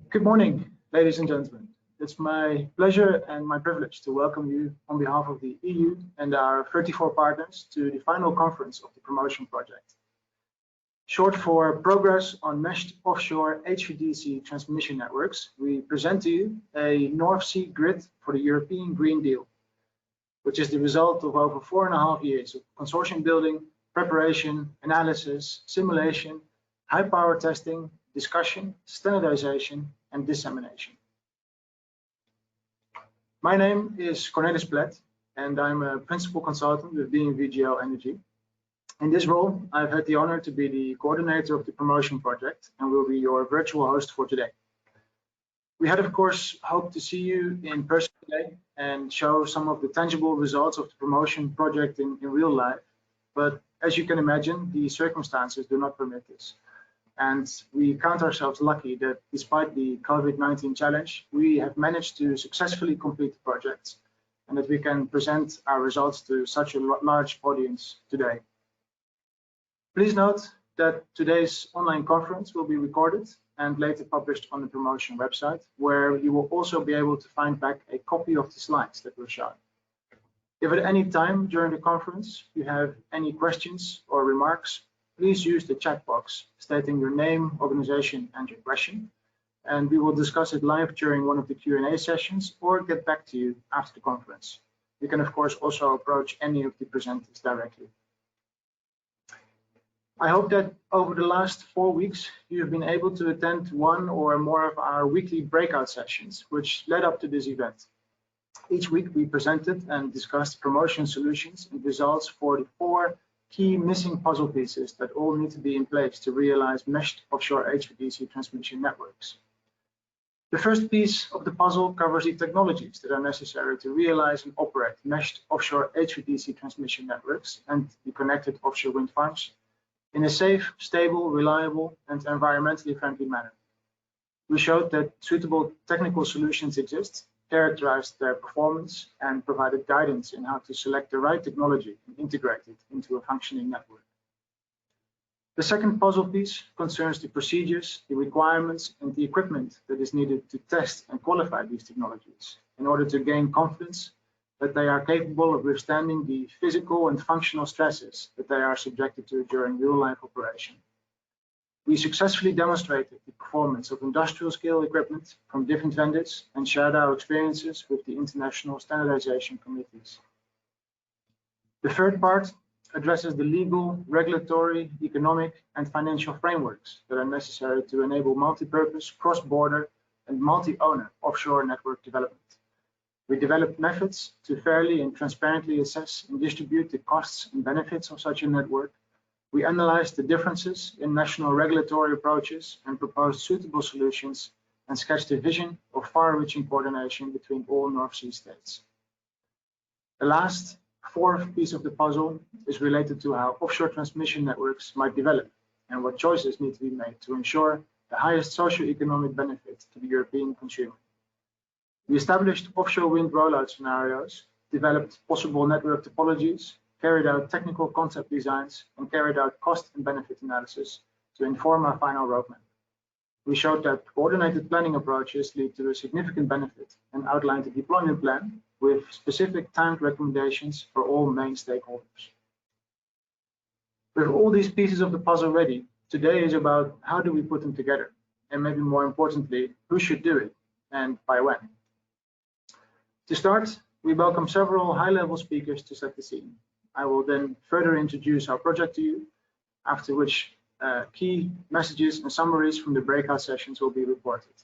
Good morning, ladies and gentlemen. It's my pleasure and my privilege to welcome you on behalf of the EU and our 34 partners to the final conference of the promotion project. Short for Progress on Meshed Offshore HVDC Transmission Networks, we present to you a North Sea grid for the European Green Deal, which is the result of over 4.5 years of consortium building, preparation, analysis, simulation, high power testing, discussion, standardization, and dissemination. My name is Cornelis Plet, and I'm a principal consultant with DNV-GL Energy. In this role, I've had the honor to be the coordinator of the promotion project and will be your virtual host for today. We had, of course, hoped to see you in person today and show some of the tangible results of the promotion project in real life. But as you can imagine, the circumstances do not permit this. And we count ourselves lucky that despite the COVID-19 challenge, we have managed to successfully complete the project and that we can present our results to such a large audience today. Please note that today's online conference will be recorded and later published on the promotion website, where you will also be able to find back a copy of the slides that were shown. If at any time during the conference you have any questions or remarks, please use the chat box stating your name, organization, and your question, and we will discuss it live during one of the Q&A sessions or get back to you after the conference. You can, of course, also approach any of the presenters directly. I hope that over the last 4 weeks, you have been able to attend one or more of our weekly breakout sessions, which led up to this event. Each week, we presented and discussed promotion solutions and results for the 4 key missing puzzle pieces that all need to be in place to realize meshed offshore HVDC transmission networks. The first piece of the puzzle covers the technologies that are necessary to realize and operate meshed offshore HVDC transmission networks and the connected offshore wind farms in a safe, stable, reliable, and environmentally friendly manner. We showed that suitable technical solutions exist, characterized their performance, and provided guidance in how to select the right technology and integrate it into a functioning network. The second puzzle piece concerns the procedures, the requirements, and the equipment that is needed to test and qualify these technologies in order to gain confidence that they are capable of withstanding the physical and functional stresses that they are subjected to during real-life operation. We successfully demonstrated the performance of industrial scale equipment from different vendors and shared our experiences with the international standardization committees. The third part addresses the legal, regulatory, economic, and financial frameworks that are necessary to enable multi-purpose, cross-border, and multi-owner offshore network development. We developed methods to fairly and transparently assess and distribute the costs and benefits of such a network. We analyzed the differences in national regulatory approaches and proposed suitable solutions and sketched a vision of far-reaching coordination between all North Sea states. The last, fourth piece of the puzzle is related to how offshore transmission networks might develop and what choices need to be made to ensure the highest socio-economic benefit to the European consumer. We established offshore wind rollout scenarios, developed possible network topologies, carried out technical concept designs, and carried out cost and benefit analysis to inform our final roadmap. We showed that coordinated planning approaches lead to a significant benefit and outlined a deployment plan with specific timed recommendations for all main stakeholders. With all these pieces of the puzzle ready, today is about how do we put them together, and maybe more importantly, who should do it and by when. To start, we welcome several high-level speakers to set the scene. I will then further introduce our project to you, after which key messages and summaries from the breakout sessions will be reported.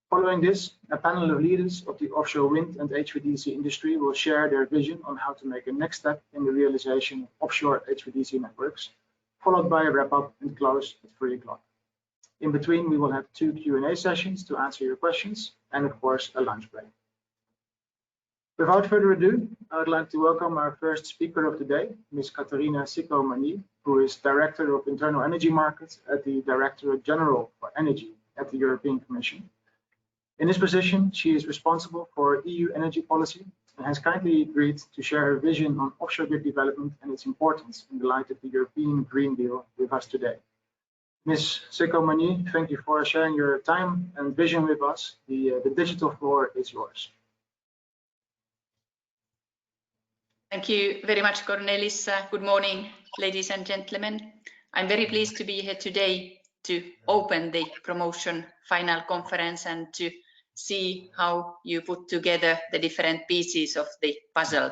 Following this, a panel of leaders of the offshore wind and HVDC industry will share their vision on how to make a next step in the realization of offshore HVDC networks, followed by a wrap-up and close at 3 o'clock. In between, we will have 2 Q&A sessions to answer your questions and, of course, a lunch break. Without further ado, I would like to welcome our first speaker of the day, Ms. Catharina Sikow-Magny, who is Director of Internal Energy Markets at the Directorate General for Energy at the European Commission. In this position, she is responsible for EU energy policy and has kindly agreed to share her vision on offshore grid development and its importance in the light of the European Green Deal with us today. Ms. Sikow-Magny, thank you for sharing your time and vision with us. The digital floor is yours. Thank you very much, Cornelis. Good morning, ladies and gentlemen. I'm very pleased to be here today to open the promotion final conference and to see how you put together the different pieces of the puzzle.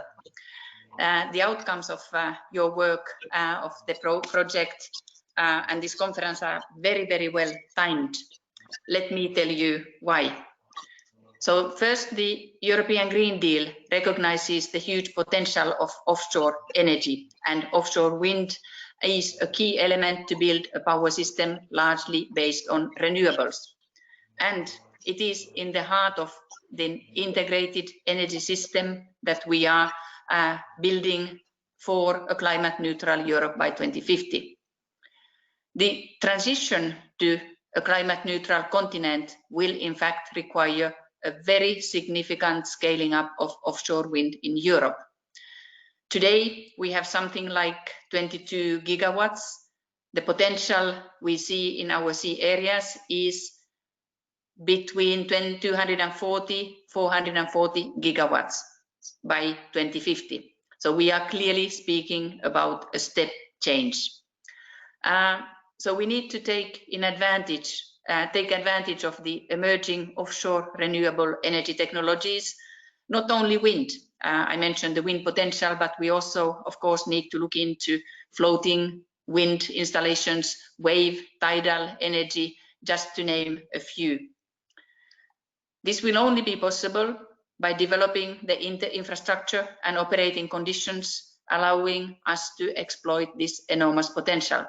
The outcomes of your work, of the project and this conference are very, very well timed. Let me tell you why. So first, the European Green Deal recognizes the huge potential of offshore energy, and offshore wind is a key element to build a power system largely based on renewables. And it is in the heart of the integrated energy system that we are building for a climate neutral Europe by 2050. The transition to a climate neutral continent will in fact require a very significant scaling up of offshore wind in Europe. Today, we have something like 22 gigawatts. The potential we see in our sea areas is between 240, 440 gigawatts by 2050. So we are clearly speaking about a step change. So we need to take advantage of the emerging offshore renewable energy technologies, not only wind. I mentioned the wind potential, but we also, of course, need to look into floating wind installations, wave, tidal energy, just to name a few. This will only be possible by developing the infrastructure and operating conditions, allowing us to exploit this enormous potential.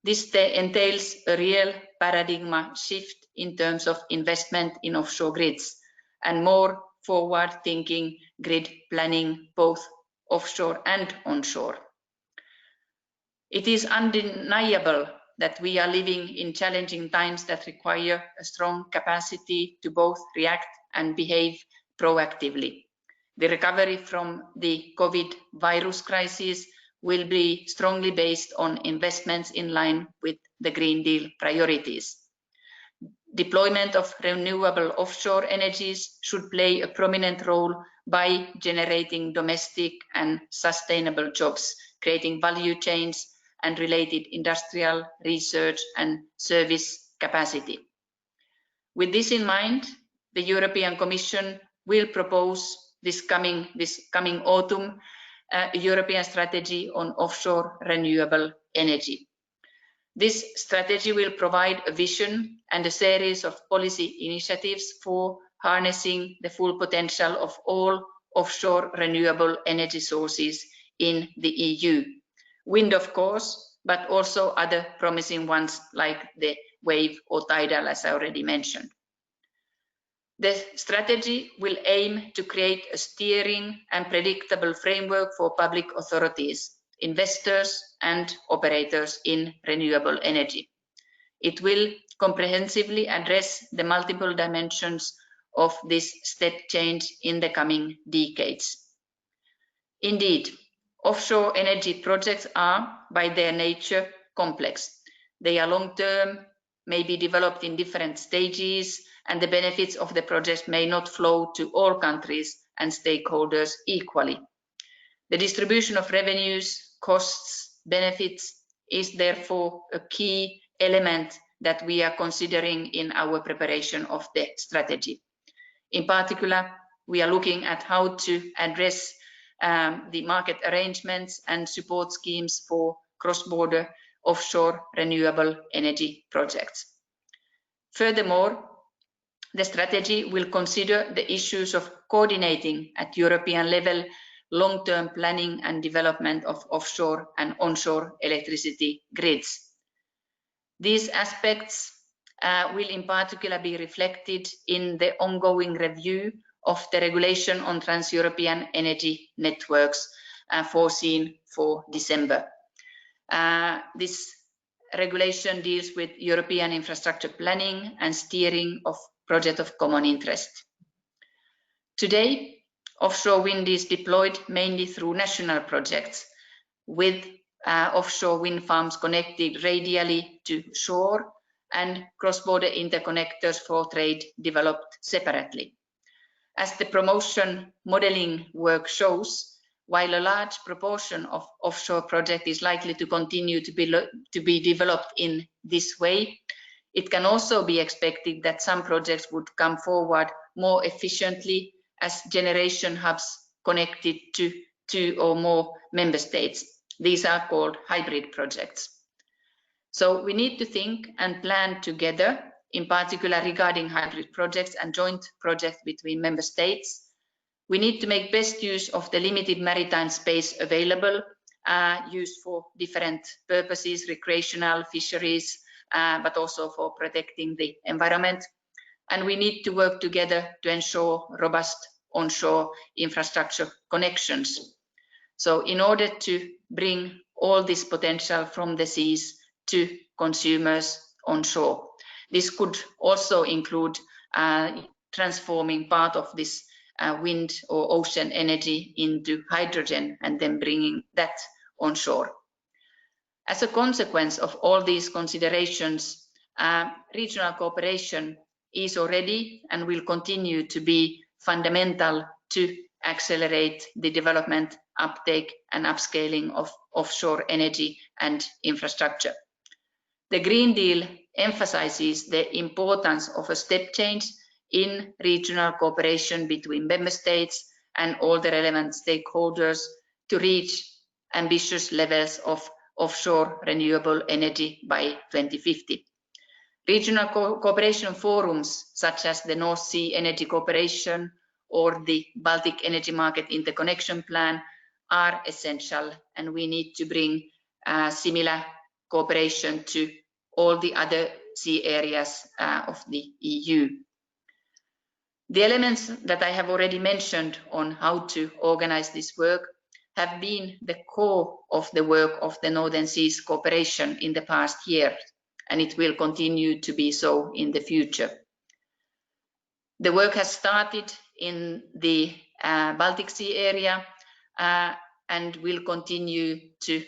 This entails a real paradigm shift in terms of investment in offshore grids and more forward-thinking grid planning, both offshore and onshore. It is undeniable that we are living in challenging times that require a strong capacity to both react and behave proactively. The recovery from the COVID virus crisis will be strongly based on investments in line with the Green Deal priorities. Deployment of renewable offshore energies should play a prominent role by generating domestic and sustainable jobs, creating value chains and related industrial research and service capacity. With this in mind, the European Commission will propose this coming autumn a European strategy on offshore renewable energy. This strategy will provide a vision and a series of policy initiatives for harnessing the full potential of all offshore renewable energy sources in the EU. Wind, of course, but also other promising ones like the wave or tidal, as I already mentioned. The strategy will aim to create a steering and predictable framework for public authorities, investors and operators in renewable energy. It will comprehensively address the multiple dimensions of this step change in the coming decades. Indeed, offshore energy projects are, by their nature, complex. They are long-term, may be developed in different stages, and the benefits of the project may not flow to all countries and stakeholders equally. The distribution of revenues, costs, benefits is therefore a key element that we are considering in our preparation of the strategy. In particular, we are looking at how to address the market arrangements and support schemes for cross-border offshore renewable energy projects. Furthermore, the strategy will consider the issues of coordinating at European level long-term planning and development of offshore and onshore electricity grids. These aspects will in particular be reflected in the ongoing review of the regulation on trans-European energy networks foreseen for December. This regulation deals with European infrastructure planning and steering of projects of common interest. Today, offshore wind is deployed mainly through national projects with offshore wind farms connected radially to shore, and cross-border interconnectors for trade developed separately. As the promotion modeling work shows, while a large proportion of offshore project is likely to continue to be developed in this way, it can also be expected that some projects would come forward more efficiently as generation hubs connected to 2 or more member states. These are called hybrid projects. So we need to think and plan together, in particular regarding hybrid projects and joint projects between member states. We need to make best use of the limited maritime space available, used for different purposes, recreational, fisheries, but also for protecting the environment. And we need to work together to ensure robust onshore infrastructure connections. So in order to bring all this potential from the seas to consumers onshore, this could also include transforming part of this wind or ocean energy into hydrogen and then bringing that onshore. As a consequence of all these considerations, regional cooperation is already and will continue to be fundamental to accelerate the development, uptake and upscaling of offshore energy and infrastructure. The Green Deal emphasizes the importance of a step change in regional cooperation between member states and all the relevant stakeholders to reach ambitious levels of offshore renewable energy by 2050. Regional cooperation forums such as the North Sea Energy Cooperation or the Baltic Energy Market Interconnection Plan are essential, and we need to bring similar cooperation to all the other sea areas of the EU. The elements that I have already mentioned on how to organize this work have been the core of the work of the Northern Seas Cooperation in the past year, and it will continue to be so in the future. The work has started in the Baltic Sea area and will continue to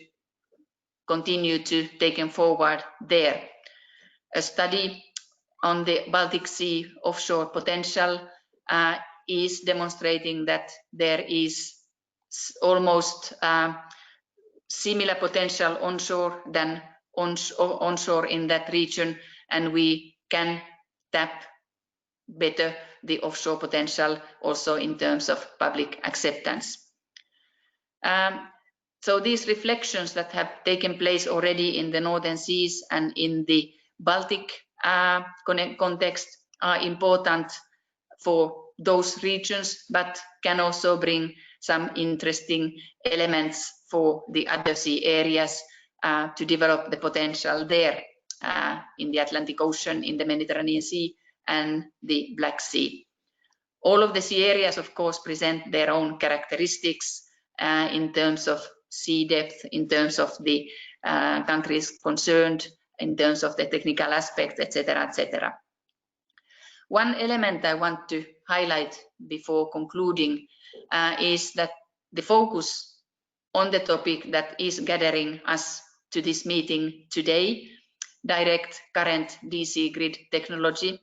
take forward there. A study on the Baltic Sea offshore potential is demonstrating that there is almost similar potential onshore than onshore in that region, and we can tap better the offshore potential also in terms of public acceptance. So these reflections that have taken place already in the Northern Seas and in the Baltic context are important for those regions, but can also bring some interesting elements for the other sea areas to develop the potential there in the Atlantic Ocean, in the Mediterranean Sea and the Black Sea. All of the sea areas, of course, present their own characteristics in terms of sea depth, in terms of the countries concerned, in terms of the technical aspects, etc., etc. One element I want to highlight before concluding is that the focus on the topic that is gathering us to this meeting today, direct current DC grid technology,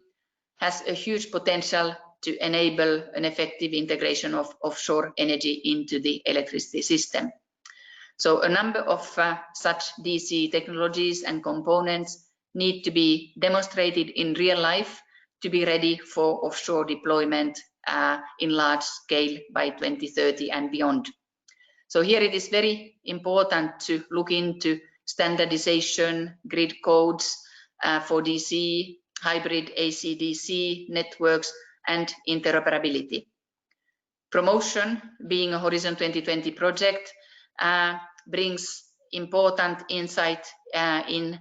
has a huge potential to enable an effective integration of offshore energy into the electricity system. So a number of such DC technologies and components need to be demonstrated in real life to be ready for offshore deployment in large scale by 2030 and beyond. So here it is very important to look into standardization, grid codes for DC, hybrid AC/DC networks and interoperability. Promotion, being a Horizon 2020 project, brings important insight in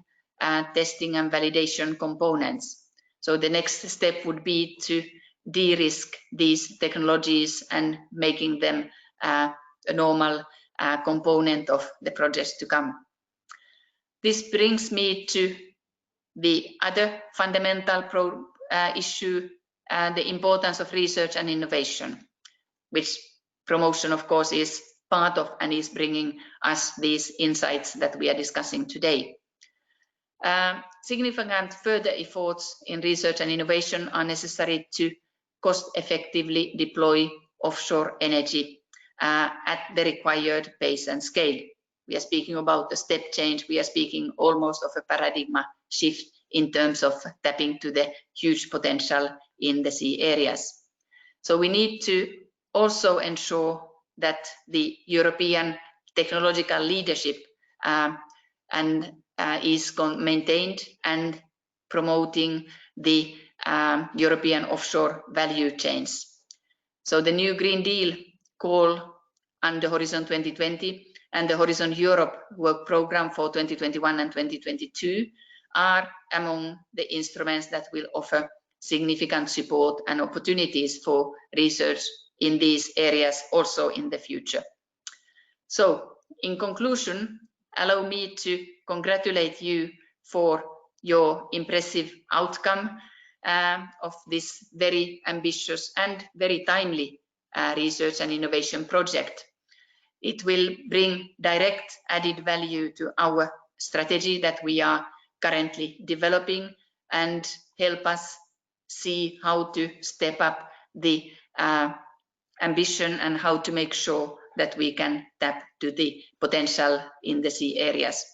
testing and validation components. So the next step would be to de-risk these technologies and making them a normal component of the projects to come. This brings me to the other fundamental issue, the importance of research and innovation, which promotion, of course, is part of and is bringing us these insights that we are discussing today. Significant further efforts in research and innovation are necessary to cost effectively deploy offshore energy at the required pace and scale. We are speaking about a step change. We are speaking almost of a paradigm shift in terms of tapping to the huge potential in the sea areas. So we need to also ensure that the European technological leadership is maintained and promoting the European offshore value chains. So the new Green Deal call under Horizon 2020 and the Horizon Europe work program for 2021 and 2022 are among the instruments that will offer significant support and opportunities for research in these areas also in the future. So in conclusion, allow me to congratulate you for your impressive outcome of this very ambitious and very timely research and innovation project. It will bring direct added value to our strategy that we are currently developing and help us see how to step up the ambition and how to make sure that we can tap to the potential in the sea areas.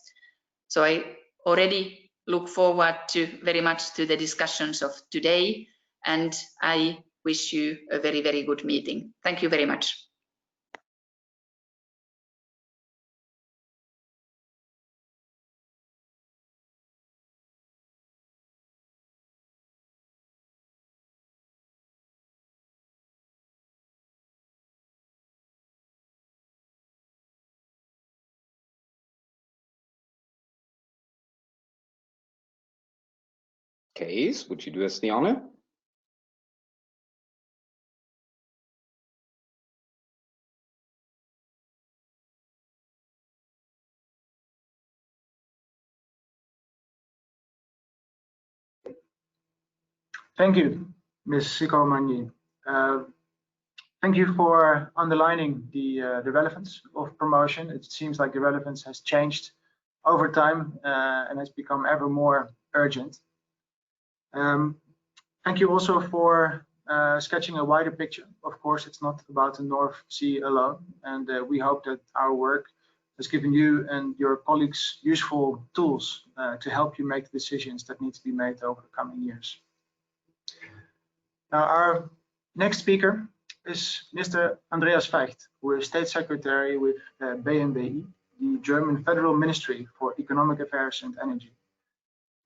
So I already look forward to very much to the discussions of today, and I wish you a very, very good meeting. Thank you very much. Case, would you do us the honor? Thank you, Ms. Sikow-Magny. Thank you for underlining the relevance of promotion. It seems like the relevance has changed over time and has become ever more urgent. Thank you also for sketching a wider picture. Of course, it's not about the North Sea alone, and we hope that our work has given you and your colleagues useful tools to help you make decisions that need to be made over the coming years. Now, our next speaker is Mr. Andreas Feicht, who is State Secretary with BMWi, the German Federal Ministry for Economic Affairs and Energy.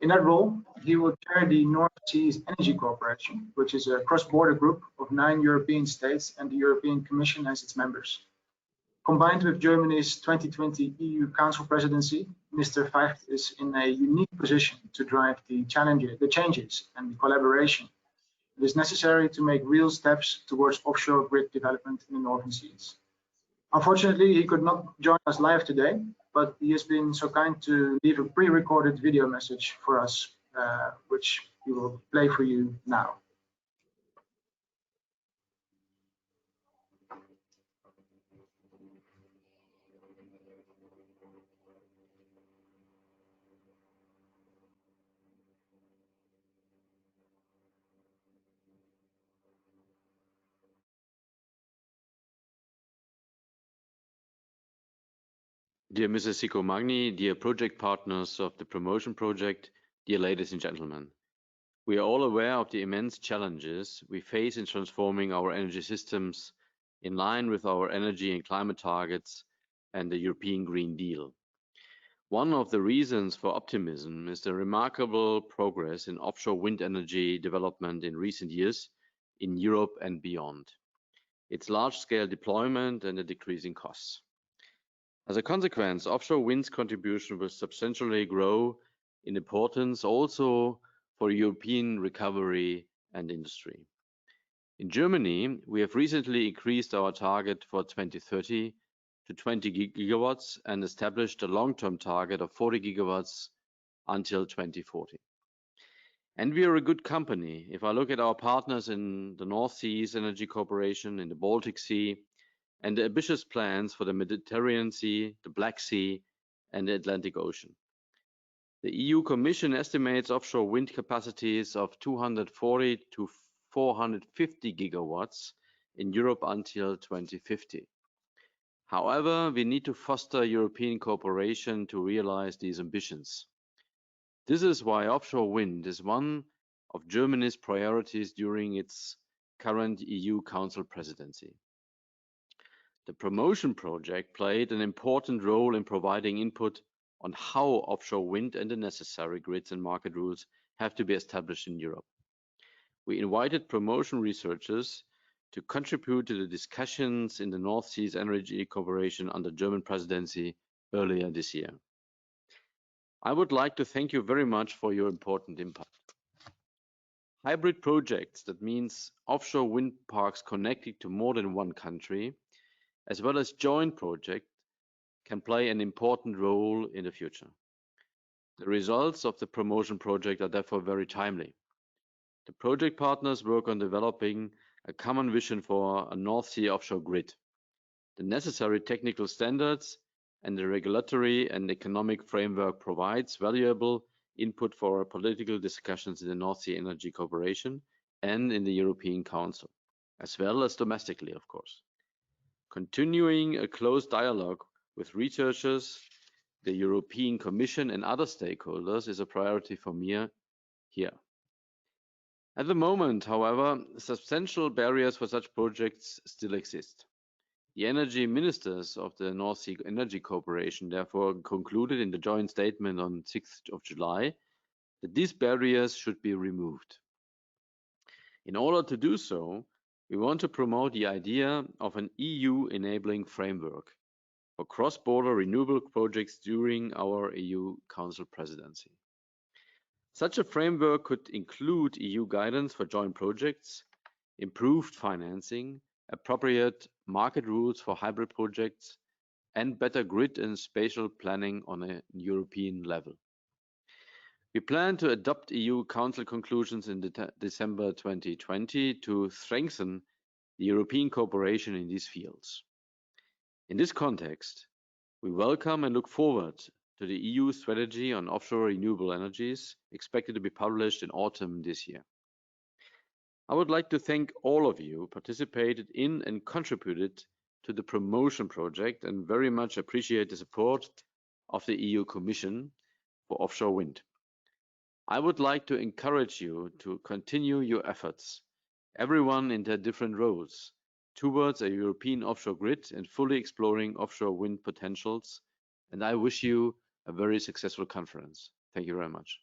In that role, he will chair the North Seas Energy Cooperation, which is a cross-border group of 9 European states and the European Commission as its members. Combined with Germany's 2020 EU Council presidency, Mr. Feicht is in a unique position to drive the changes and the collaboration that is necessary to make real steps towards offshore grid development in the Northern Seas. Unfortunately, he could not join us live today, but he has been so kind to leave a pre-recorded video message for us, which we will play for you now. Dear Mrs. Sikow-Magny, dear project partners of the promotion project, dear ladies and gentlemen, we are all aware of the immense challenges we face in transforming our energy systems in line with our energy and climate targets and the European Green Deal. One of the reasons for optimism is the remarkable progress in offshore wind energy development in recent years in Europe and beyond, its large-scale deployment and the decreasing costs. As a consequence, offshore wind's contribution will substantially grow in importance also for European recovery and industry. In Germany, we have recently increased our target for 2030 to 20 gigawatts and established a long-term target of 40 gigawatts until 2040. And we are a good company. If I look at our partners in the North Seas Energy Cooperation, in the Baltic Sea, and the ambitious plans for the Mediterranean Sea, the Black Sea, and the Atlantic Ocean. The EU Commission estimates offshore wind capacities of 240 to 450 gigawatts in Europe until 2050. However, we need to foster European cooperation to realize these ambitions. This is why offshore wind is one of Germany's priorities during its current EU Council presidency. The promotion project played an important role in providing input on how offshore wind and the necessary grids and market rules have to be established in Europe. We invited promotion researchers to contribute to the discussions in the North Seas Energy Cooperation under German presidency earlier this year. I would like to thank you very much for your important input. Hybrid projects, that means offshore wind parks connected to more than one country, as well as joint projects, can play an important role in the future. The results of the promotion project are therefore very timely. The project partners work on developing a common vision for a North Sea offshore grid. The necessary technical standards and the regulatory and economic framework provides valuable input for our political discussions in the North Sea Energy Cooperation and in the European Council, as well as domestically, of course. Continuing a close dialogue with researchers, the European Commission and other stakeholders is a priority for me here. At the moment, however, substantial barriers for such projects still exist. The energy ministers of the North Sea Energy Cooperation therefore concluded in the joint statement on 6th of July that these barriers should be removed. In order to do so, we want to promote the idea of an EU enabling framework for cross-border renewable projects during our EU Council presidency. Such a framework could include EU guidance for joint projects, improved financing, appropriate market rules for hybrid projects, and better grid and spatial planning on a European level. We plan to adopt EU Council conclusions in December 2020 to strengthen the European cooperation in these fields. In this context, we welcome and look forward to the EU strategy on offshore renewable energies, expected to be published in autumn this year. I would like to thank all of you who participated in and contributed to the promotion project and very much appreciate the support of the EU Commission for offshore wind. I would like to encourage you to continue your efforts, everyone in their different roles, towards a European offshore grid and fully exploring offshore wind potentials, and I wish you a very successful conference. Thank you very much.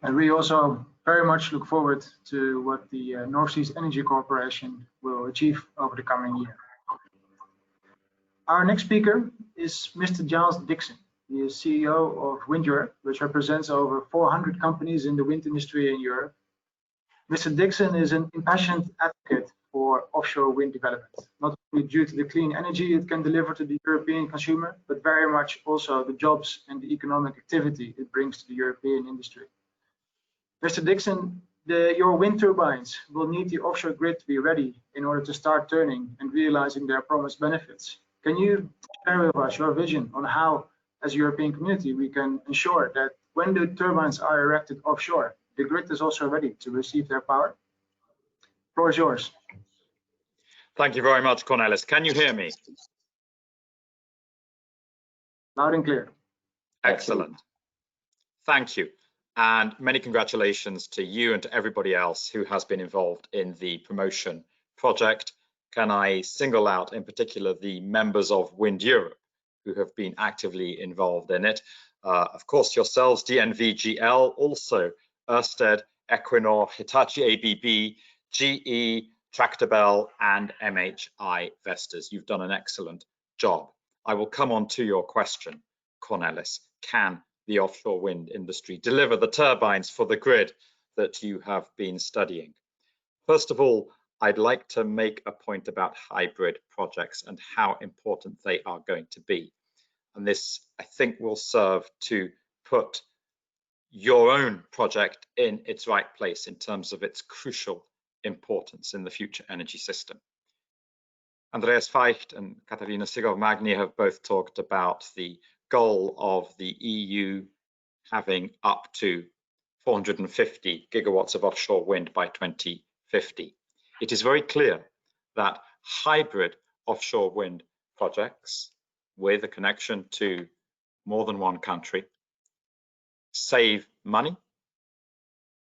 And we also very much look forward to what the North Seas Energy Corporation will achieve over the coming year. Our next speaker is Mr. Giles Dickson. He is CEO of WindEurope, which represents over 400 companies in the wind industry in Europe. Mr. Dickson is an impassioned advocate for offshore wind development, not only due to the clean energy it can deliver to the European consumer, but very much also the jobs and the economic activity it brings to the European industry. Mr. Dickson, your wind turbines will need the offshore grid to be ready in order to start turning and realizing their promised benefits. Can you share with us your vision on how, as a European community, we can ensure that when the turbines are erected offshore, the grid is also ready to receive their power? The floor is yours. Thank you very much, Cornelis. Can you hear me? Loud and clear. Excellent. Thank you. And many congratulations to you and to everybody else who has been involved in the promotion project. Can I single out in particular the members of WindEurope who have been actively involved in it? Of course, yourselves, DNV-GL, also Ørsted, Equinor, Hitachi ABB, GE, Tractebel, and MHI Vestas. You've done an excellent job. I will come on to your question, Cornelis. Can the offshore wind industry deliver the turbines for the grid that you have been studying? First of all, I'd like to make a point about hybrid projects and how important they are going to be. And this, I think, will serve to put your own project in its right place in terms of its crucial importance in the future energy system. Andreas Feicht and Catharina Sikow-Magny have both talked about the goal of the EU having up to 450 gigawatts of offshore wind by 2050. It is very clear that hybrid offshore wind projects with a connection to more than one country save money,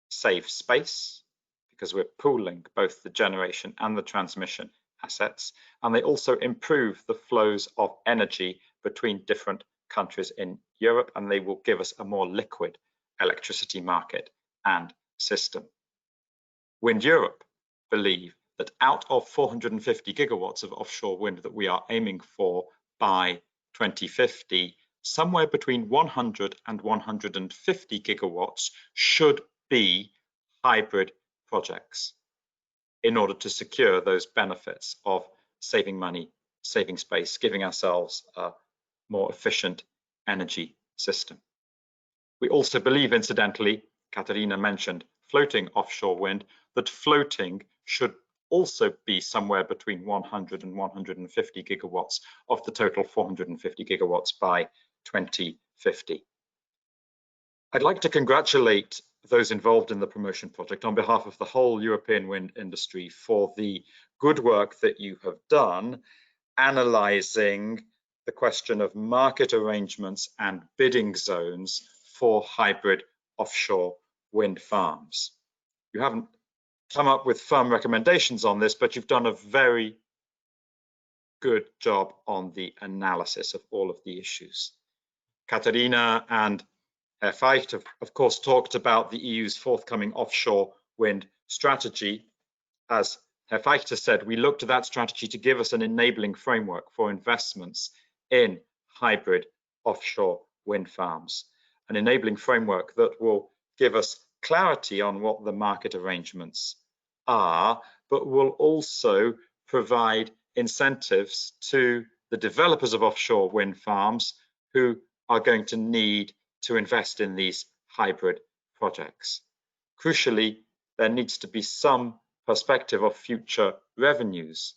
save space, because we're pooling both the generation and the transmission assets, and they also improve the flows of energy between different countries in Europe, and they will give us a more liquid electricity market and system. WindEurope believe that out of 450 gigawatts of offshore wind that we are aiming for by 2050, somewhere between 100 and 150 gigawatts should be hybrid projects in order to secure those benefits of saving money, saving space, giving ourselves a more efficient energy system. We also believe, incidentally, Catharina mentioned floating offshore wind, that floating should also be somewhere between 100 and 150 gigawatts of the total 450 gigawatts by 2050. I'd like to congratulate those involved in the promotion project on behalf of the whole European wind industry for the good work that you have done analyzing the question of market arrangements and bidding zones for hybrid offshore wind farms. You haven't come up with firm recommendations on this, but you've done a very good job on the analysis of all of the issues. Catharina and Feicht have, of course, talked about the EU's forthcoming offshore wind strategy. As Feicht has said, we look to that strategy to give us an enabling framework for investments in hybrid offshore wind farms, an enabling framework that will give us clarity on what the market arrangements are, but will also provide incentives to the developers of offshore wind farms who are going to need to invest in these hybrid projects. Crucially, there needs to be some perspective of future revenues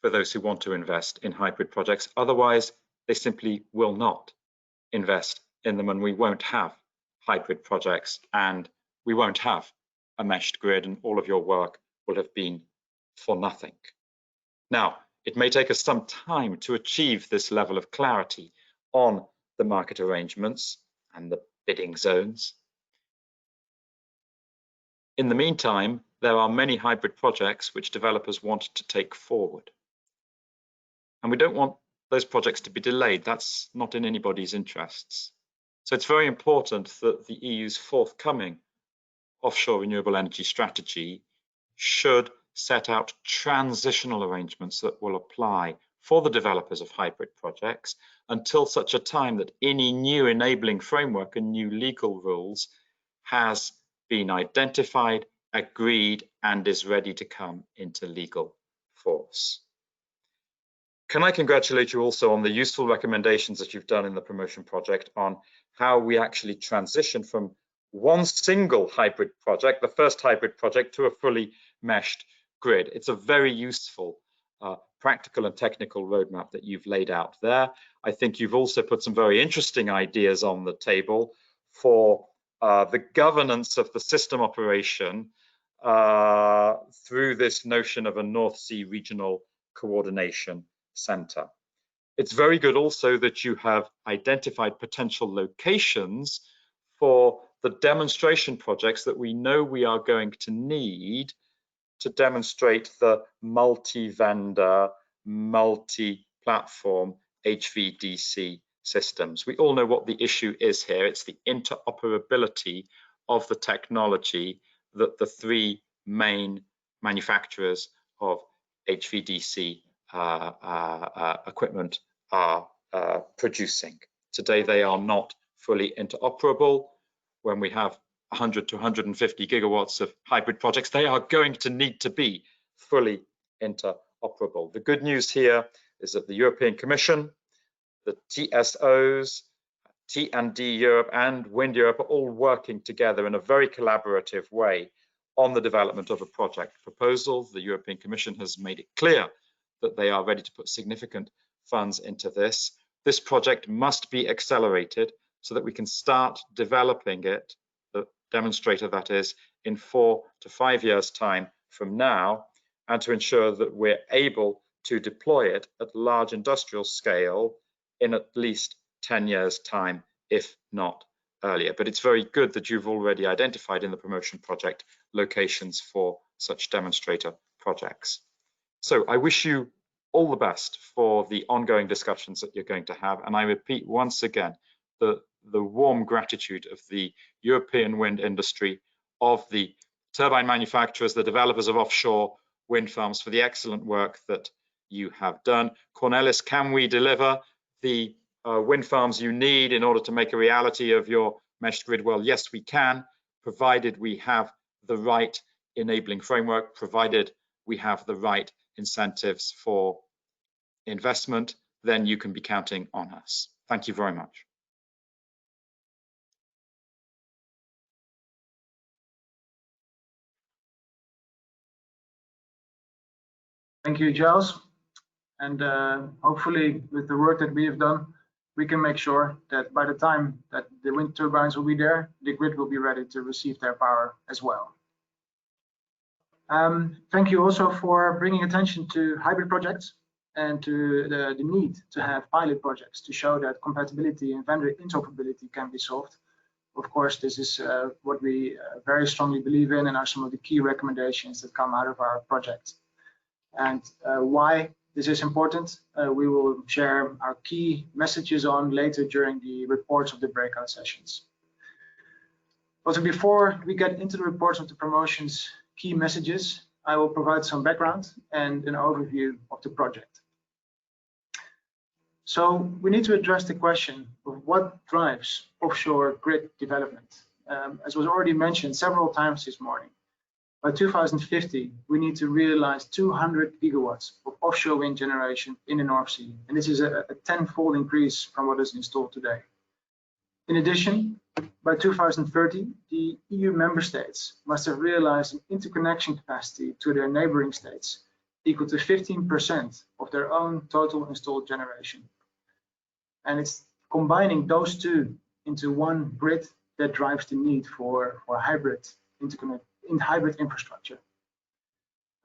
for those who want to invest in hybrid projects. Otherwise, they simply will not invest in them, and we won't have hybrid projects, and we won't have a meshed grid, and all of your work will have been for nothing. Now, it may take us some time to achieve this level of clarity on the market arrangements and the bidding zones. In the meantime, there are many hybrid projects which developers want to take forward. And we don't want those projects to be delayed. That's not in anybody's interests. So it's very important that the EU's forthcoming offshore renewable energy strategy should set out transitional arrangements that will apply for the developers of hybrid projects until such a time that any new enabling framework and new legal rules has been identified, agreed, and is ready to come into legal force. Can I congratulate you also on the useful recommendations that you've done in the promotion project on how we actually transition from one single hybrid project, the first hybrid project, to a fully meshed grid. It's a very useful practical and technical roadmap that you've laid out there. I think you've also put some very interesting ideas on the table for the governance of the system operation through this notion of a North Sea Regional Coordination Center. It's very good also that you have identified potential locations for the demonstration projects that we know we are going to need to demonstrate the multi-vendor, multi-platform HVDC systems. We all know what the issue is here. It's the interoperability of the technology that the three main manufacturers of HVDC equipment are producing. Today, they are not fully interoperable. When we have 100 to 150 gigawatts of hybrid projects, they are going to need to be fully interoperable. The good news here is that the European Commission, the TSOs, DNV-GL and WindEurope are all working together in a very collaborative way on the development of a project proposal. The European Commission has made it clear that they are ready to put significant funds into this. This project must be accelerated so that we can start developing it, the demonstrator that is, in 4 to 5 years' time from now, and to ensure that we're able to deploy it at large industrial scale in at least 10 years' time, if not earlier. But it's very good that you've already identified in the promotion project locations for such demonstrator projects. So I wish you all the best for the ongoing discussions that you're going to have. And I repeat once again, the warm gratitude of the European wind industry, of the turbine manufacturers, the developers of offshore wind farms for the excellent work that you have done. Cornelis, can we deliver the wind farms you need in order to make a reality of your meshed grid? Well, yes, we can, provided we have the right enabling framework, provided we have the right incentives for investment, then you can be counting on us. Thank you very much. Thank you, Giles. And hopefully with the work that we have done, we can make sure that by the time that the wind turbines will be there, the grid will be ready to receive their power as well. Thank you also for bringing attention to hybrid projects and to the need to have pilot projects to show that compatibility and vendor interoperability can be solved. Of course, this is what we very strongly believe in and are some of the key recommendations that come out of our project. And why this is important, we will share our key messages on later during the reports of the breakout sessions. Also, before we get into the reports of the promotions key messages, I will provide some background and an overview of the project. So we need to address the question of what drives offshore grid development. As was already mentioned several times this morning, by 2050, we need to realize 200 gigawatts of offshore wind generation in the North Sea. And this is a 10-fold increase from what is installed today. In addition, by 2030, the EU member states must have realized an interconnection capacity to their neighboring states equal to 15% of their own total installed generation. And it's combining those two into one grid that drives the need for hybrid infrastructure.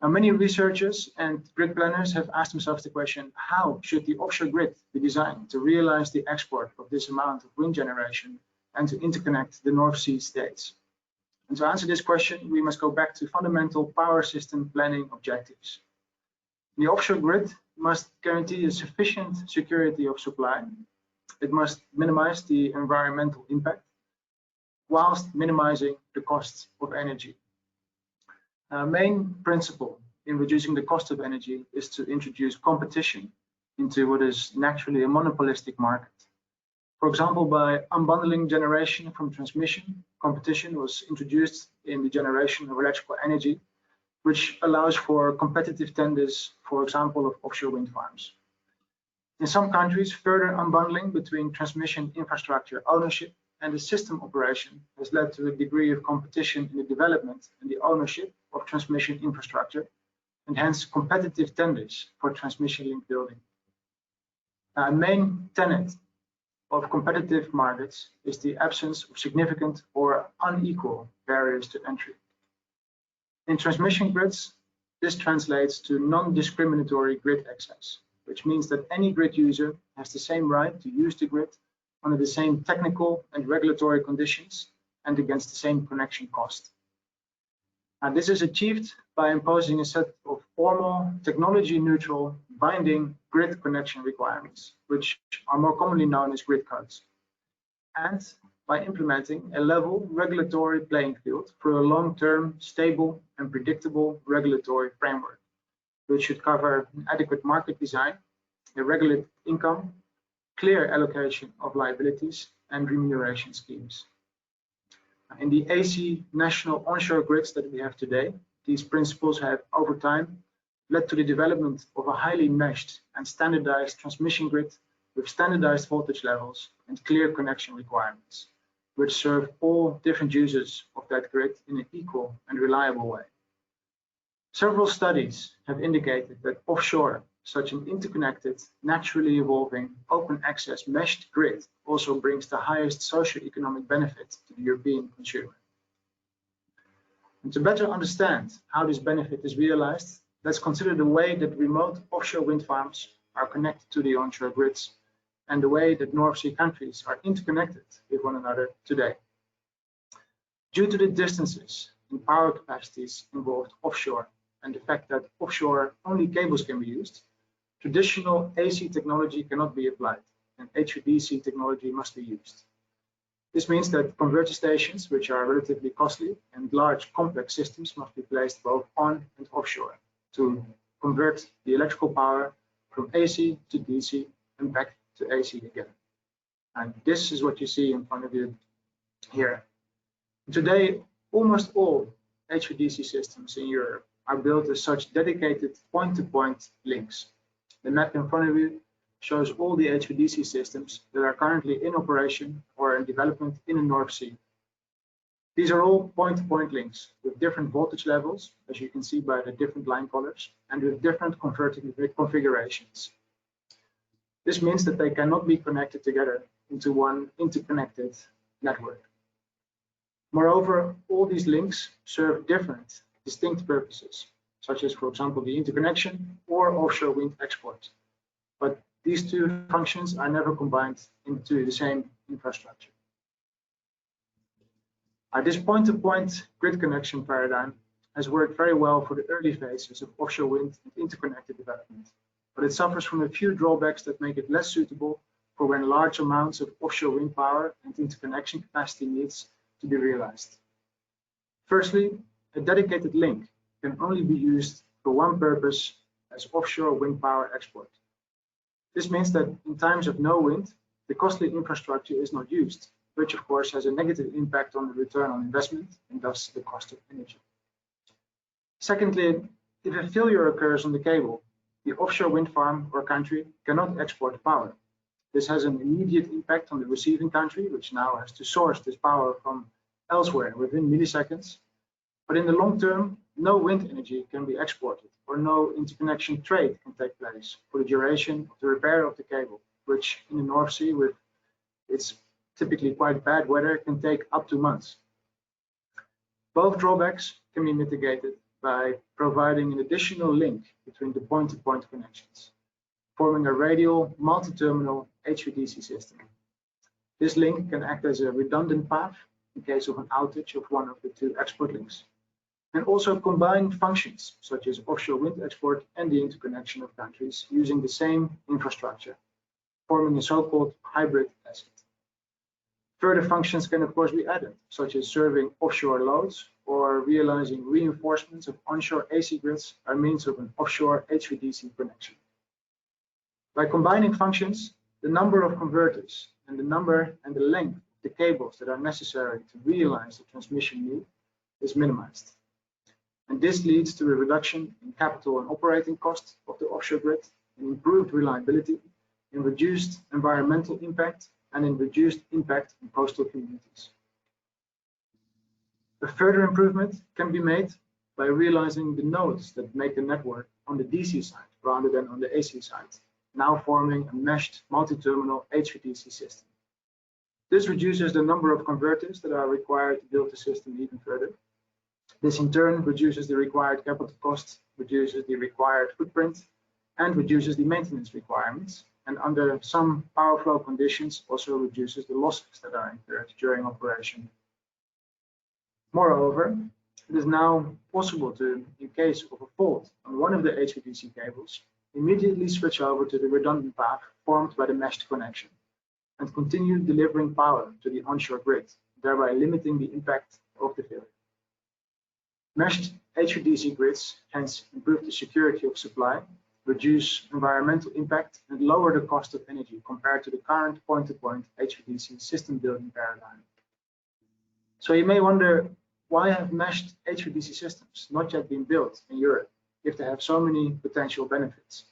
Now, many researchers and grid planners have asked themselves the question, how should the offshore grid be designed to realize the export of this amount of wind generation and to interconnect the North Sea states? And to answer this question, we must go back to fundamental power system planning objectives. The offshore grid must guarantee a sufficient security of supply. It must minimize the environmental impact whilst minimizing the costs of energy. Our main principle in reducing the cost of energy is to introduce competition into what is naturally a monopolistic market. For example, by unbundling generation from transmission, competition was introduced in the generation of electrical energy, which allows for competitive tenders, for example, of offshore wind farms. In some countries, further unbundling between transmission infrastructure ownership and the system operation has led to a degree of competition in the development and the ownership of transmission infrastructure, and hence competitive tenders for transmission link building. A main tenet of competitive markets is the absence of significant or unequal barriers to entry. In transmission grids, this translates to non-discriminatory grid access, which means that any grid user has the same right to use the grid under the same technical and regulatory conditions and against the same connection cost. And this is achieved by imposing a set of formal, technology-neutral, binding grid connection requirements, which are more commonly known as grid codes, and by implementing a level regulatory playing field for a long-term, stable, and predictable regulatory framework, which should cover an adequate market design, a regulated income, clear allocation of liabilities, and remuneration schemes. In the AC national onshore grids that we have today, these principles have, over time, led to the development of a highly meshed and standardized transmission grid with standardized voltage levels and clear connection requirements, which serve all different users of that grid in an equal and reliable way. Several studies have indicated that offshore, such an interconnected, naturally evolving, open access meshed grid also brings the highest socio-economic benefit to the European consumer. And to better understand how this benefit is realized, let's consider the way that remote offshore wind farms are connected to the onshore grids and the way that North Sea countries are interconnected with one another today. Due to the distances and power capacities involved offshore and the fact that offshore only cables can be used, traditional AC technology cannot be applied and HVDC technology must be used. This means that converter stations, which are relatively costly, and large complex systems must be placed both on and offshore to convert the electrical power from AC to DC and back to AC again. And this is what you see in front of you here. Today, almost all HVDC systems in Europe are built as such dedicated point-to-point links. The map in front of you shows all the HVDC systems that are currently in operation or in development in the North Sea. These are all point-to-point links with different voltage levels, as you can see by the different line colors, and with different converting configurations. This means that they cannot be connected together into one interconnected network. Moreover, all these links serve different, distinct purposes, such as, for example, the interconnection or offshore wind export. But these two functions are never combined into the same infrastructure. This point-to-point grid connection paradigm has worked very well for the early phases of offshore wind and interconnected development, but it suffers from a few drawbacks that make it less suitable for when large amounts of offshore wind power and interconnection capacity needs to be realized. Firstly, a dedicated link can only be used for one purpose as offshore wind power export. This means that in times of no wind, the costly infrastructure is not used, which of course has a negative impact on the return on investment and thus the cost of energy. Secondly, if a failure occurs on the cable, the offshore wind farm or country cannot export power. This has an immediate impact on the receiving country, which now has to source this power from elsewhere within milliseconds. But in the long term, no wind energy can be exported or no interconnection trade can take place for the duration of the repair of the cable, which in the North Sea with its typically quite bad weather can take up to months. Both drawbacks can be mitigated by providing an additional link between the point-to-point connections, forming a radial multi-terminal HVDC system. This link can act as a redundant path in case of an outage of one of the two export links, and also combine functions such as offshore wind export and the interconnection of countries using the same infrastructure, forming a so-called hybrid asset. Further functions can of course be added, such as serving offshore loads or realizing reinforcements of onshore AC grids by means of an offshore HVDC connection. By combining functions, the number of converters and the number and the length of the cables that are necessary to realize the transmission need is minimized. And this leads to a reduction in capital and operating costs of the offshore grid, in improved reliability, in reduced environmental impact, and in reduced impact on coastal communities. A further improvement can be made by realizing the nodes that make the network on the DC side rather than on the AC side, now forming a meshed multi-terminal HVDC system. This reduces the number of converters that are required to build the system even further. This in turn reduces the required capital costs, reduces the required footprint, and reduces the maintenance requirements, and under some power flow conditions also reduces the losses that are incurred during operation. Moreover, it is now possible to, in case of a fault on one of the HVDC cables, immediately switch over to the redundant path formed by the meshed connection and continue delivering power to the onshore grid, thereby limiting the impact of the failure. Meshed HVDC grids hence improve the security of supply, reduce environmental impact, and lower the cost of energy compared to the current point-to-point HVDC system building paradigm. So you may wonder, why have meshed HVDC systems not yet been built in Europe if they have so many potential benefits?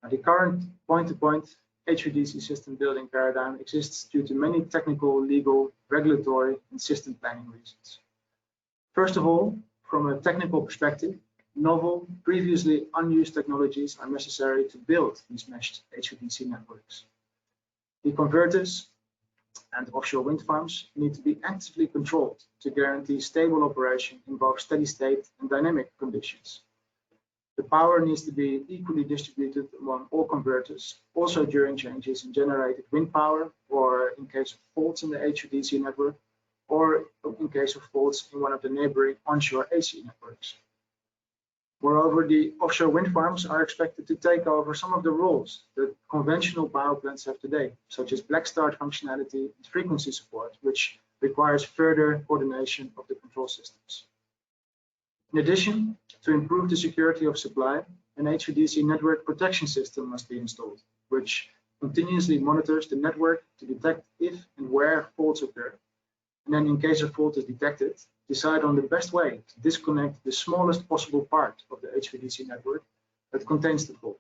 Now, the current point-to-point HVDC system building paradigm exists due to many technical, legal, regulatory, and system planning reasons. First of all, from a technical perspective, novel, previously unused technologies are necessary to build these meshed HVDC networks. The converters and offshore wind farms need to be actively controlled to guarantee stable operation in both steady state and dynamic conditions. The power needs to be equally distributed among all converters, also during changes in generated wind power, or in case of faults in the HVDC network, or in case of faults in one of the neighboring onshore AC networks. Moreover, the offshore wind farms are expected to take over some of the roles that conventional power plants have today, such as black start functionality and frequency support, which requires further coordination of the control systems. In addition, to improve the security of supply, an HVDC network protection system must be installed, which continuously monitors the network to detect if and where faults occur, and then in case a fault is detected, decide on the best way to disconnect the smallest possible part of the HVDC network that contains the fault.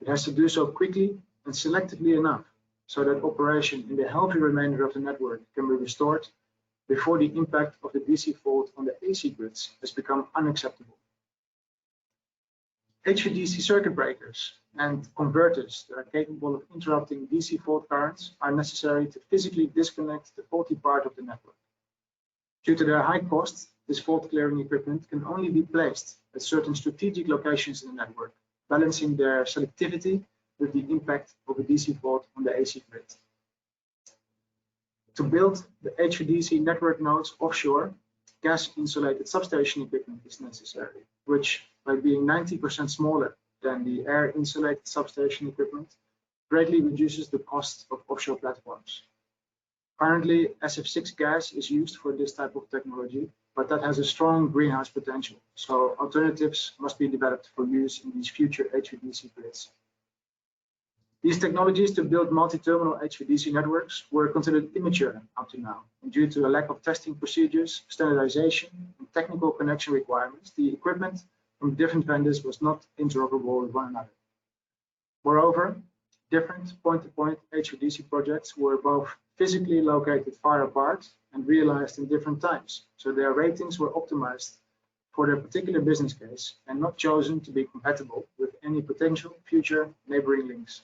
It has to do so quickly and selectively enough so that operation in the healthy remainder of the network can be restored before the impact of the DC fault on the AC grids has become unacceptable. HVDC circuit breakers and converters that are capable of interrupting DC fault currents are necessary to physically disconnect the faulty part of the network. Due to their high cost, this fault clearing equipment can only be placed at certain strategic locations in the network, balancing their selectivity with the impact of a DC fault on the AC grid. To build the HVDC network nodes offshore, gas-insulated substation equipment is necessary, which, by being 90% smaller than the air-insulated substation equipment, greatly reduces the cost of offshore platforms. Currently, SF6 gas is used for this type of technology, but that has a strong greenhouse potential, so alternatives must be developed for use in these future HVDC grids. These technologies to build multi-terminal HVDC networks were considered immature up to now, and due to a lack of testing procedures, standardization, and technical connection requirements, the equipment from different vendors was not interoperable with one another. Moreover, different point-to-point HVDC projects were both physically located far apart and realized in different times, so their ratings were optimized for their particular business case and not chosen to be compatible with any potential future neighboring links.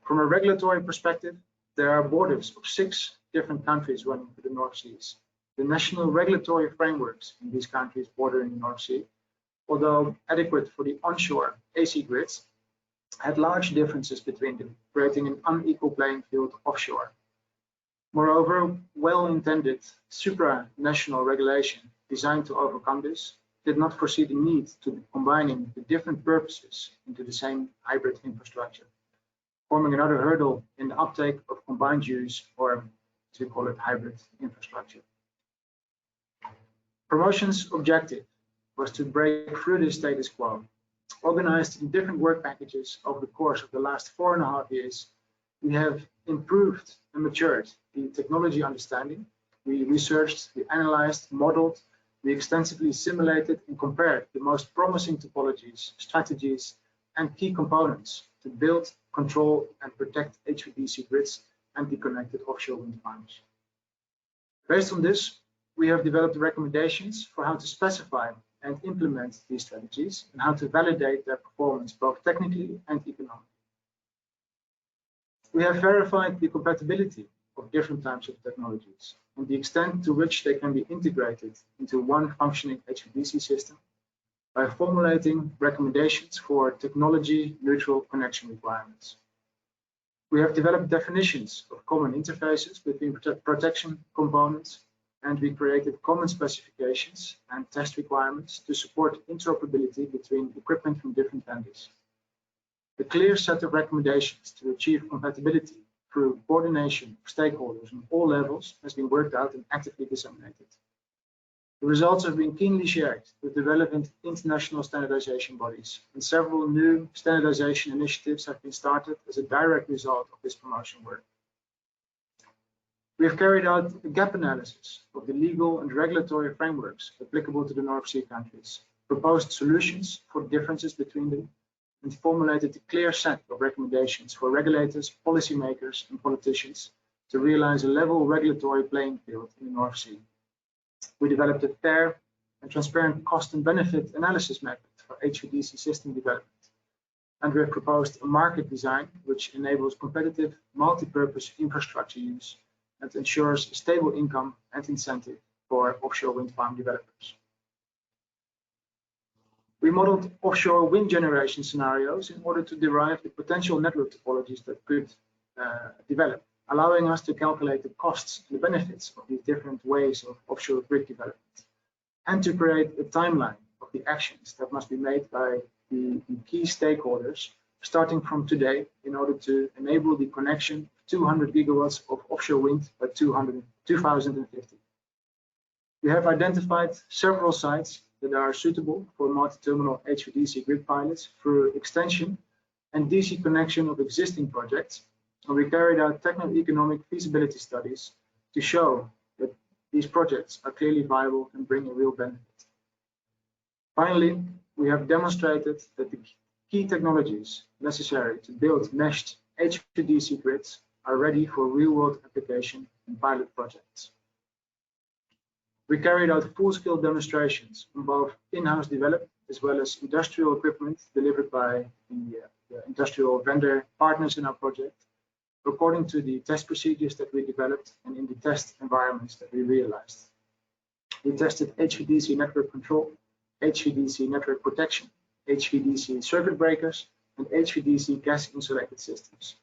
From a regulatory perspective, there are borders of 6 different countries running through the North Seas. The national regulatory frameworks in these countries bordering the North Sea, although adequate for the onshore AC grids, had large differences between them, creating an unequal playing field offshore. Moreover, well-intended supranational regulation designed to overcome this did not foresee the need to be combining the different purposes into the same hybrid infrastructure, forming another hurdle in the uptake of combined use, or as we call it, hybrid infrastructure. Promotion's objective was to break through this status quo. Organized in different work packages over the course of the last 4.5 years, we have improved and matured the technology understanding. We researched, we analyzed, modeled, we extensively simulated and compared the most promising topologies, strategies, and key components to build, control, and protect HVDC grids and the connected offshore wind farms. Based on this, we have developed recommendations for how to specify and implement these strategies and how to validate their performance both technically and economically. We have verified the compatibility of different types of technologies and the extent to which they can be integrated into one functioning HVDC system by formulating recommendations for technology-neutral connection requirements. We have developed definitions of common interfaces between protection components, and we created common specifications and test requirements to support interoperability between equipment from different vendors. A clear set of recommendations to achieve compatibility through coordination of stakeholders on all levels has been worked out and actively disseminated. The results have been keenly shared with the relevant international standardization bodies, and several new standardization initiatives have been started as a direct result of this promotion work. We have carried out a gap analysis of the legal and regulatory frameworks applicable to the North Sea countries, proposed solutions for differences between them, and formulated a clear set of recommendations for regulators, policymakers, and politicians to realize a level regulatory playing field in the North Sea. We developed a fair and transparent cost and benefit analysis method for HVDC system development. And we have proposed a market design which enables competitive multi-purpose infrastructure use and ensures a stable income and incentive for offshore wind farm developers. We modeled offshore wind generation scenarios in order to derive the potential network topologies that could develop, allowing us to calculate the costs and the benefits of these different ways of offshore grid development, and to create a timeline of the actions that must be made by the key stakeholders starting from today in order to enable the connection of 200 gigawatts of offshore wind by 2050. We have identified several sites that are suitable for multi-terminal HVDC grid pilots through extension and DC connection of existing projects, and we carried out techno-economic feasibility studies to show that these projects are clearly viable and bring a real benefit. Finally, we have demonstrated that the key technologies necessary to build meshed HVDC grids are ready for real-world application in pilot projects. We carried out full-scale demonstrations on both in-house developed as well as industrial equipment delivered by the industrial vendor partners in our project, according to the test procedures that we developed and in the test environments that we realized. We tested HVDC network control, HVDC network protection, HVDC circuit breakers, and HVDC gas insulated systems.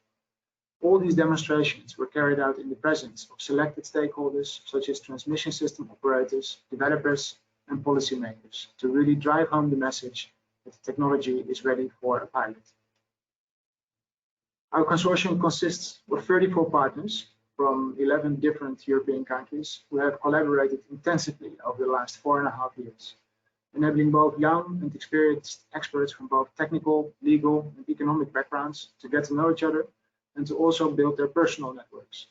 All these demonstrations were carried out in the presence of selected stakeholders such as transmission system operators, developers, and policymakers to really drive home the message that the technology is ready for a pilot. Our consortium consists of 34 partners from 11 different European countries who have collaborated intensively over the last 4.5 years, enabling both young and experienced experts from both technical, legal, and economic backgrounds to get to know each other and to also build their personal networks.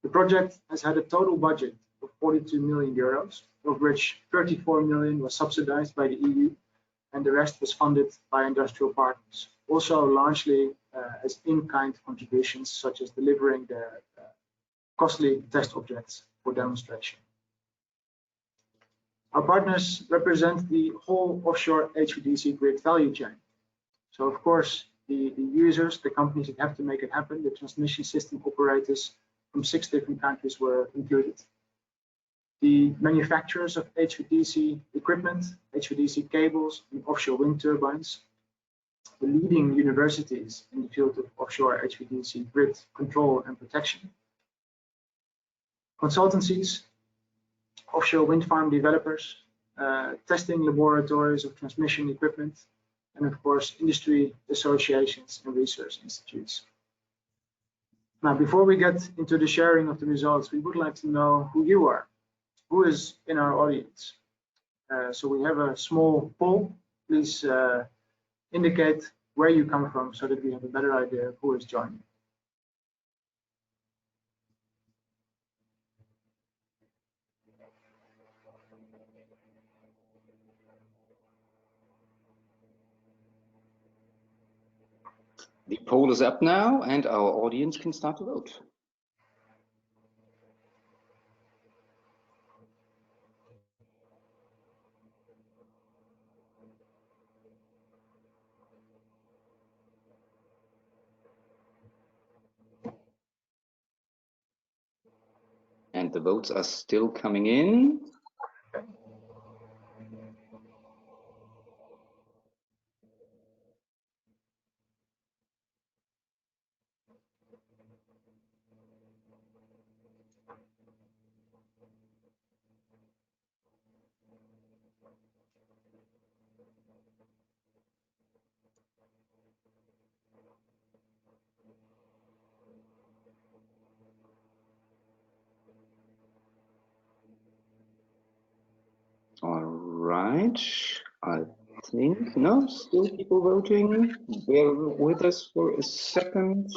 The project has had a total budget of 42 million euros, of which 34 million was subsidized by the EU, and the rest was funded by industrial partners, also largely as in-kind contributions, such as delivering the costly test objects for demonstration. Our partners represent the whole offshore HVDC grid value chain. So of course, the users, the companies that have to make it happen, the transmission system operators from 6 different countries were included. The manufacturers of HVDC equipment, HVDC cables, and offshore wind turbines, the leading universities in the field of offshore HVDC grid control and protection, consultancies, offshore wind farm developers, testing laboratories of transmission equipment, and of course, industry associations and research institutes. Now, before we get into the sharing of the results, we would like to know who you are, who is in our audience. So we have a small poll. Please indicate where you come from so that we have a better idea of who is joining. The poll is up now and our audience can start to vote. And the votes are still coming in. All right, I think, no, still people voting. Bear with us for a second.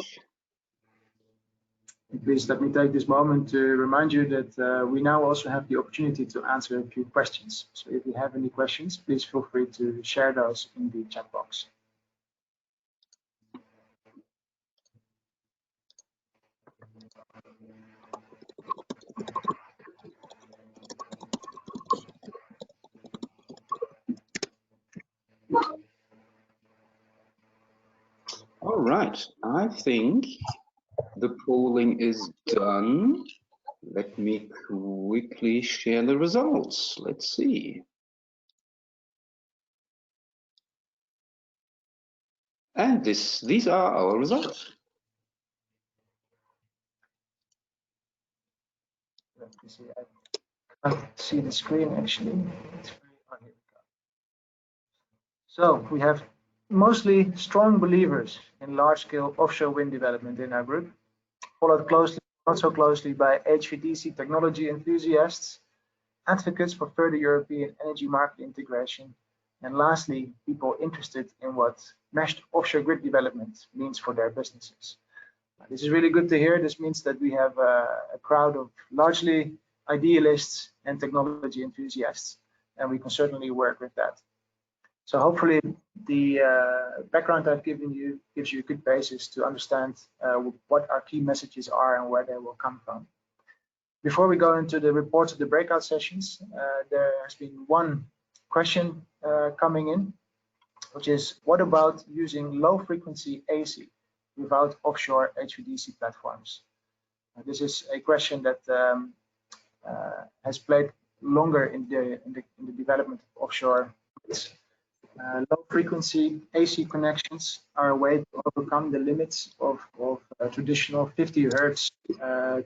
Please let me take this moment to remind you that we now also have the opportunity to answer a few questions. So if you have any questions, please feel free to share those in the chat box. All right, I think the polling is done. Let me quickly share the results. Let's see. And these are our results. Let me see. I can't see the screen actually. It's very, oh, here we go. So we have mostly strong believers in large-scale offshore wind development in our group, followed closely, not so closely, by HVDC technology enthusiasts, advocates for further European energy market integration, and lastly, people interested in what meshed offshore grid development means for their businesses. This is really good to hear. This means that we have a crowd of largely idealists and technology enthusiasts, and we can certainly work with that. So hopefully the background I've given you gives you a good basis to understand what our key messages are and where they will come from. Before we go into the reports of the breakout sessions, there has been one question coming in, which is, what about using low frequency AC without offshore HVDC platforms? This is a question that has played longer in the development of offshore. Low frequency AC connections are a way to overcome the limits of traditional 50 Hertz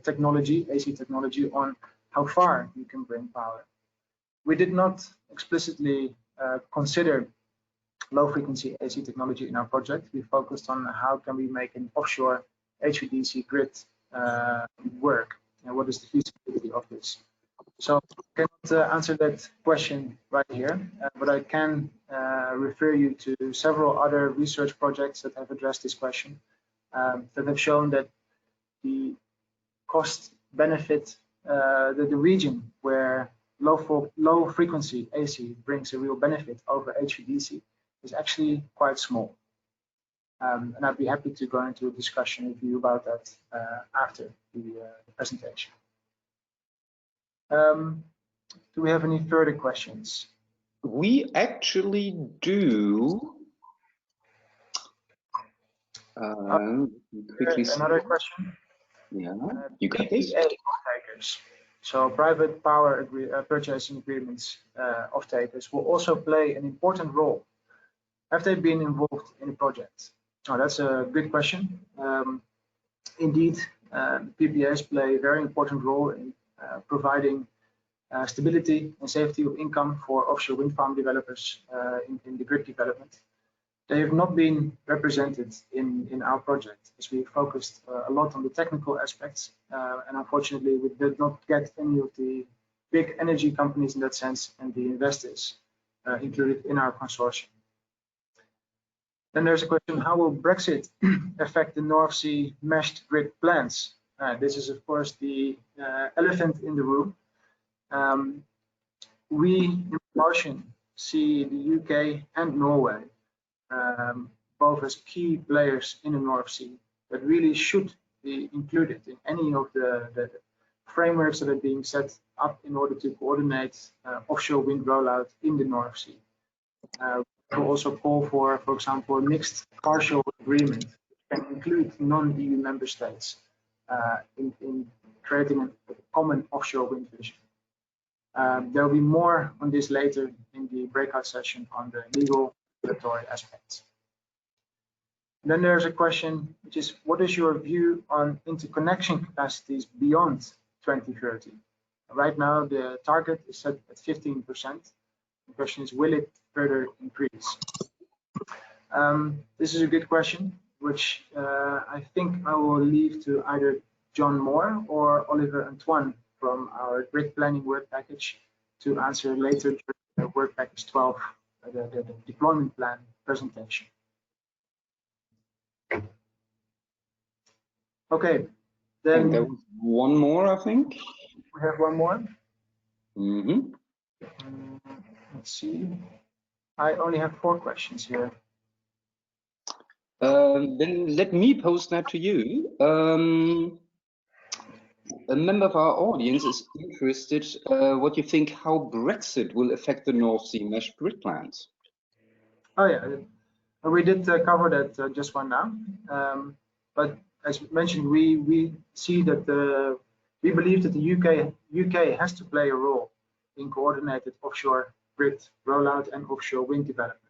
technology, AC technology, on how far you can bring power. We did not explicitly consider low frequency AC technology in our project. We focused on how can we make an offshore HVDC grid work, and what is the feasibility of this. So I cannot answer that question right here, but I can refer you to several other research projects that have addressed this question, that have shown that the cost benefit, the region where low frequency AC brings a real benefit over HVDC is actually quite small. And I'd be happy to go into a discussion with you about that after the presentation. Do we have any further questions? We actually do. Quickly another question. Yeah, you got this. Off-takers. So private power purchasing agreements off-takers will also play an important role. Have they been involved in the project? Oh, that's a good question. Indeed, PPAs play a very important role in providing stability and safety of income for offshore wind farm developers in the grid development. They have not been represented in our project, as we focused a lot on the technical aspects, and unfortunately we did not get any of the big energy companies in that sense and the investors included in our consortium. Then there's a question, how will Brexit affect the North Sea meshed grid plans? This is of course the elephant in the room. We in Motion see the UK and Norway both as key players in the North Sea that really should be included in any of the frameworks that are being set up in order to coordinate offshore wind rollout in the North Sea. We also call for example, a mixed partial agreement that can include non-EU member states in creating a common offshore wind vision. There will be more on this later in the breakout session on the legal regulatory aspects. And then there's a question, which is, what is your view on interconnection capacities beyond 2030? Right now, the target is set at 15%. The question is, will it further increase? This is a good question, which I think I will leave to either John Moore or Oliver Antoine from our grid planning work package to answer later during the work package 12, the deployment plan presentation. Okay, then there was one more, I think. We have one more. Mm-hmm. Let's see. I only have 4 questions here. Then let me pose that to you. a member of our audience is interested what you think how Brexit will affect the North Sea mesh grid plans. Oh yeah, we did cover that just one now. But as mentioned, we see that we believe that the UK has to play a role in coordinated offshore grid rollout and offshore wind development.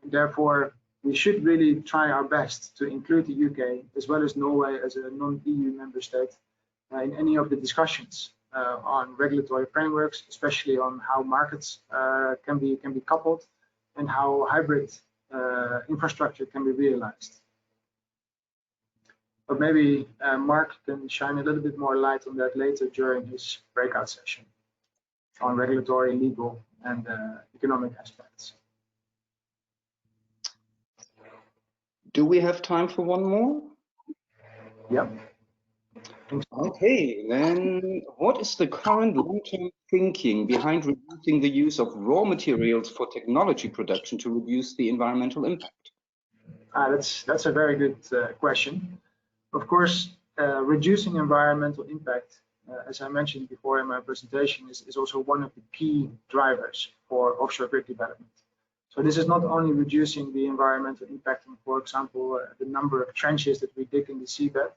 Therefore, we should really try our best to include the UK as well as Norway as a non-EU member state in any of the discussions on regulatory frameworks, especially on how markets can be coupled and how hybrid infrastructure can be realized. But maybe Marc can shine a little bit more light on that later during his breakout session on regulatory, legal, and economic aspects. Do we have time for one more? Yep. Okay, then what is the current long-term thinking behind reducing the use of raw materials for technology production to reduce the environmental impact? That's a very good question. Of course, reducing environmental impact, as I mentioned before in my presentation, is also one of the key drivers for offshore grid development. So this is not only reducing the environmental impact on, for example, the number of trenches that we dig in the seabed,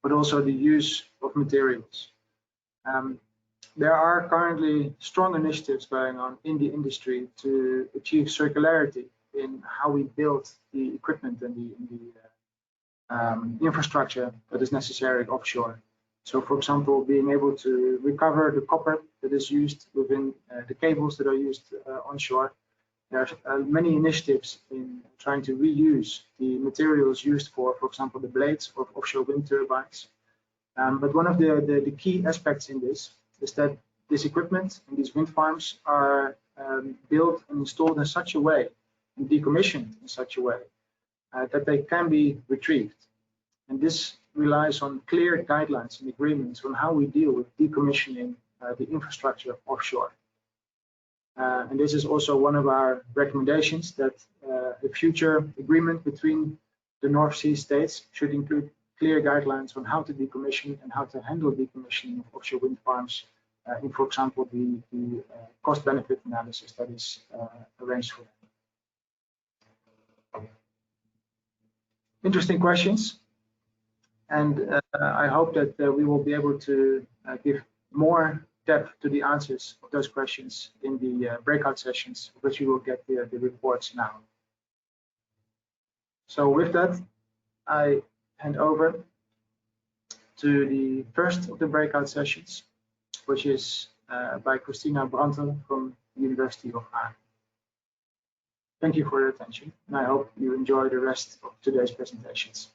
but also the use of materials. There are currently strong initiatives going on in the industry to achieve circularity in how we build the equipment and the infrastructure that is necessary offshore. So, for example, being able to recover the copper that is used within the cables that are used onshore. There are many initiatives in trying to reuse the materials used for example, the blades of offshore wind turbines. But one of the key aspects in this is that this equipment and these wind farms are built and installed in such a way and decommissioned in such a way that they can be retrieved. And this relies on clear guidelines and agreements on how we deal with decommissioning the infrastructure offshore. And this is also one of our recommendations, that a future agreement between the North Sea states should include clear guidelines on how to decommission and how to handle decommissioning of offshore wind farms in, for example, the cost-benefit analysis that is arranged for them. Interesting questions. And I hope that we will be able to give more depth to the answers of those questions in the breakout sessions, which you will get the reports now. So with that, I hand over to the first of the breakout sessions, which is by Christina Brantl from the University of Aachen. Thank you for your attention, and I hope you enjoy the rest of today's presentations.